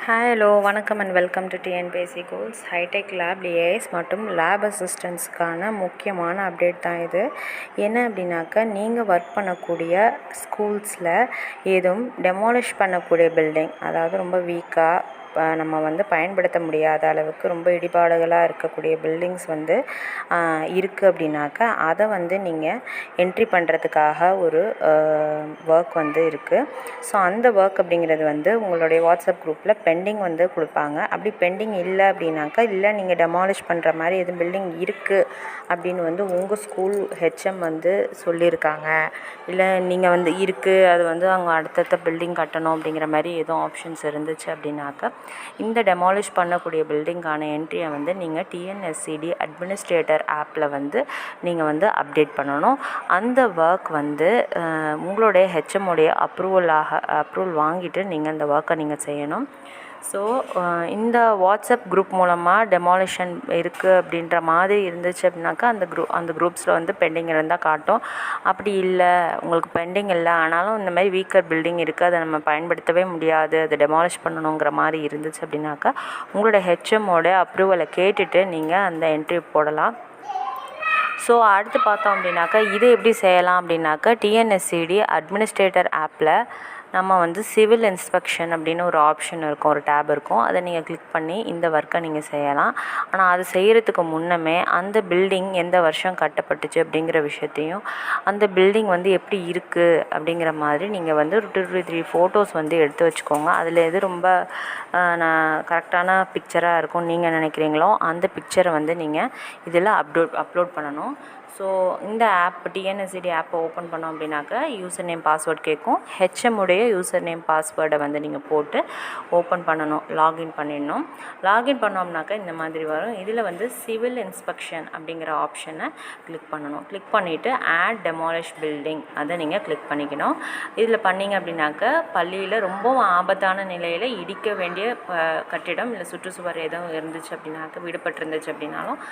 Hello வணக்கம் and welcome to TNPSC goals. Hi tech lab AIS மற்றும் lab அசிஸ்டன்ட்ஸ்க்கான முக்கியமான அப்டேட் தான் இது. என்ன அப்படின்னாக்கா, நீங்கள் ஒர்க் பண்ணக்கூடிய ஸ்கூல்ஸில் ஏதும் டெமாலிஷ் பண்ணக்கூடிய பில்டிங், அதாவது ரொம்ப வீக்காக நம்ம பயன்படுத்த முடியாத அளவுக்கு ரொம்ப இடிபாடுகளாக இருக்கக்கூடிய பில்டிங்ஸ் இருக்குது அப்படின்னாக்கா, அதை நீங்கள் என்ட்ரி பண்ணுறதுக்காக ஒரு ஒர்க் இருக்குது. ஸோ அந்த ஒர்க் அப்படிங்கிறது உங்களுடைய வாட்ஸ்அப் குரூப்பில் பெண்டிங் கொடுப்பாங்க. அப்படி பெண்டிங் இல்லை அப்படின்னாக்கா, இல்லை நீங்கள் டெமாலிஷ் பண்ணுற மாதிரி எதுவும் பில்டிங் இருக்குது அப்படின்னு உங்கள் ஸ்கூல் ஹெச்எம் சொல்லியிருக்காங்க, இல்லை நீங்கள் இருக்குது அது அவங்க அடுத்தடுத்த பில்டிங் கட்டணும் அப்படிங்கிற மாதிரி எதுவும் ஆப்ஷன்ஸ் இருந்துச்சு அப்படின்னாக்கா, இந்த டெமாலிஷ் பண்ணக்கூடிய பில்டிங்கான என்ட்ரியை நீங்கள் டிஎன்எஸ்சிடி அட்மினிஸ்ட்ரேட்டர் ஆப்பில் நீங்கள் அப்டேட் பண்ணணும். அந்த ஒர்க் உங்களுடைய ஹெச்எம்முடைய அப்ரூவல் வாங்கிட்டு நீங்கள் அந்த ஒர்க்கை நீங்கள் செய்யணும். ஸோ இந்த வாட்ஸ்அப் குரூப் மூலமாக டெமாலிஷன் இருக்குது அப்படின்ற மாதிரி இருந்துச்சு அப்படின்னாக்கா, அந்த குரூப்ஸில் பெண்டிங் இருந்தால் காட்டும். அப்படி இல்லை, உங்களுக்கு பெண்டிங் இல்லை ஆனாலும் இந்த மாதிரி வீக்கர் பில்டிங் இருக்குது, அதை நம்ம பயன்படுத்தவே முடியாது, அதை டெமாலிஷ் பண்ணணுங்கிற மாதிரி இருந்துச்சு அப்படின்னாக்கா, உங்களோட ஹெச்எம்மோட அப்ரூவலை கேட்டுட்டு நீங்கள் அந்த என்ட்ரி போடலாம். ஸோ அடுத்து பார்த்தோம் அப்படின்னாக்கா, இதை எப்படி செய்யலாம் அப்படின்னாக்கா, டிஎன்எஸ்சிடி அட்மினிஸ்ட்ரேட்டர் ஆப்பில் நம்ம சிவில் இன்ஸ்பெக்ஷன் அப்படின்னு ஒரு ஆப்ஷன் இருக்கும், ஒரு டேப் இருக்கும். அதை நீங்கள் கிளிக் பண்ணி இந்த ஒர்க்கை நீங்கள் செய்யலாம். ஆனால் அது செய்கிறதுக்கு முன்னமே அந்த பில்டிங் எந்த வருஷம் கட்டப்பட்டுச்சு அப்படிங்கிற விஷயத்தையும், அந்த பில்டிங் எப்படி இருக்குது அப்படிங்கிற மாதிரி நீங்கள் 2-3 ஃபோட்டோஸ் எடுத்து வச்சுக்கோங்க. அதில் எது ரொம்ப கரெக்டான பிக்சராக இருக்கும் நீங்கள் நினைக்கிறீங்களோ அந்த பிக்சரை நீங்கள் இதில் அப்லோட் பண்ணணும். ஸோ இந்த ஆப் டிஎன்எஸ்சிடி ஆப்பை ஓப்பன் பண்ணோம் அப்படின்னாக்கா, யூசர் நேம் பாஸ்வேர்ட் கேட்கும். ஹெச்எம்முடைய யூசர் நேம் பாஸ்வேர்டை நீங்கள் போட்டு ஓப்பன் பண்ணணும், லாகின் பண்ணிடணும். லாகின் பண்ணோம்னாக்கா இந்த மாதிரி வரும். இதில் சிவில் இன்ஸ்பெக்ஷன் அப்படிங்கிற ஆப்ஷனை கிளிக் பண்ணணும். கிளிக் பண்ணிவிட்டு ஆட் டெமாலிஷ் பில்டிங் அதை நீங்கள் கிளிக் பண்ணிக்கணும். இதில் பண்ணிங்க அப்படின்னாக்கா, பள்ளியில் ரொம்பவும் ஆபத்தான நிலையில் இடிக்க வேண்டிய கட்டிடம் இல்லை சுற்றுச்சுவர் எதுவும் இருந்துச்சு அப்படின்னாக்கா, விடுபட்டிருந்துச்சு அப்படின்னாலும்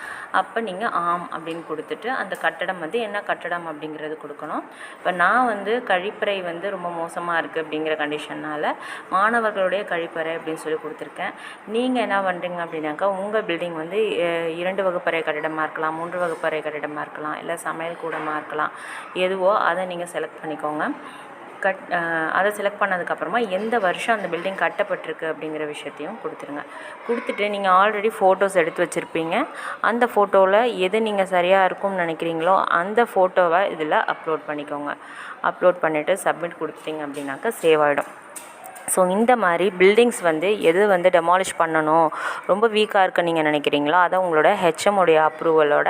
அப்போ நீங்கள் ஆம் அப்படின்னு கொடுத்துட்டு அந்த கட்டடம் என்ன கட்டடம் அப்படிங்கிறது கொடுக்கணும். இப்போ நான் கழிப்பறை ரொம்ப மோசமாக இருக்குது அப்படிங்கிற கண்டிஷன்னால் மாணவர்களுடைய கழிப்பறை அப்படின்னு சொல்லி கொடுத்துருக்கேன். நீங்கள் என்ன பண்ணுறீங்க அப்படின்னாக்கா, உங்கள் பில்டிங் 2 வகுப்பறை கட்டிடமாக இருக்கலாம், 3 வகுப்பறை கட்டிடமாக இருக்கலாம், இல்லை சமையல் கூடமாக இருக்கலாம், எதுவோ அதை நீங்கள் செலக்ட் பண்ணிக்கோங்க. அதை செலக்ட் பண்ணதுக்கப்புறமா எந்த வருஷம் அந்த பில்டிங் கட்டப்பட்டிருக்கு அப்படிங்கிற விஷயத்தையும் கொடுத்துட்டு நீங்கள் ஆல்ரெடி ஃபோட்டோஸ் எடுத்து வச்சுருப்பீங்க. அந்த ஃபோட்டோவில் எது நீங்கள் சரியாக இருக்கும்னு நினைக்கிறீங்களோ அந்த ஃபோட்டோவை இதில் அப்லோட் பண்ணிக்கோங்க. அப்லோட் பண்ணிவிட்டு சப்மிட் கொடுத்துட்டிங்க அப்படின்னாக்கா சேவ் ஆகிடும். ஸோ இந்த மாதிரி பில்டிங்ஸ் எது டெமாலிஷ் பண்ணணும், ரொம்ப வீக்காக இருக்க நீங்கள் நினைக்கிறீங்களோ அதை உங்களோட ஹெச்எம்முடைய அப்ரூவலோட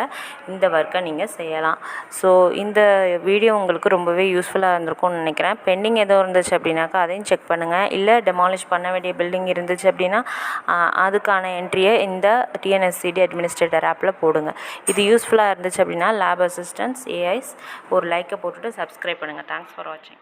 இந்த ஒர்க்கை நீங்கள் செய்யலாம். ஸோ இந்த வீடியோ உங்களுக்கு ரொம்பவே யூஸ்ஃபுல்லாக இருந்திருக்கும்னு நினைக்கிறேன். பெண்டிங் எதுவும் இருந்துச்சு அப்படின்னாக்கா அதையும் செக் பண்ணுங்கள். இல்லை டெமாலிஷ் பண்ண வேண்டிய பில்டிங் இருந்துச்சு அப்படின்னா அதுக்கான என்ட்ரியை இந்த டிஎன்எஸ்சிடி அட்மினிஸ்ட்ரேட்டர் ஆப்பில் போடுங்க. இது யூஸ்ஃபுல்லாக இருந்துச்சு அப்படின்னா லேப் அசிஸ்டன்ட்ஸ் ஏஐஎஸ் ஒரு லைக்கை போட்டுட்டு சப்ஸ்கிரைப் பண்ணுங்கள். தேங்க்ஸ் ஃபார் வாட்சிங்.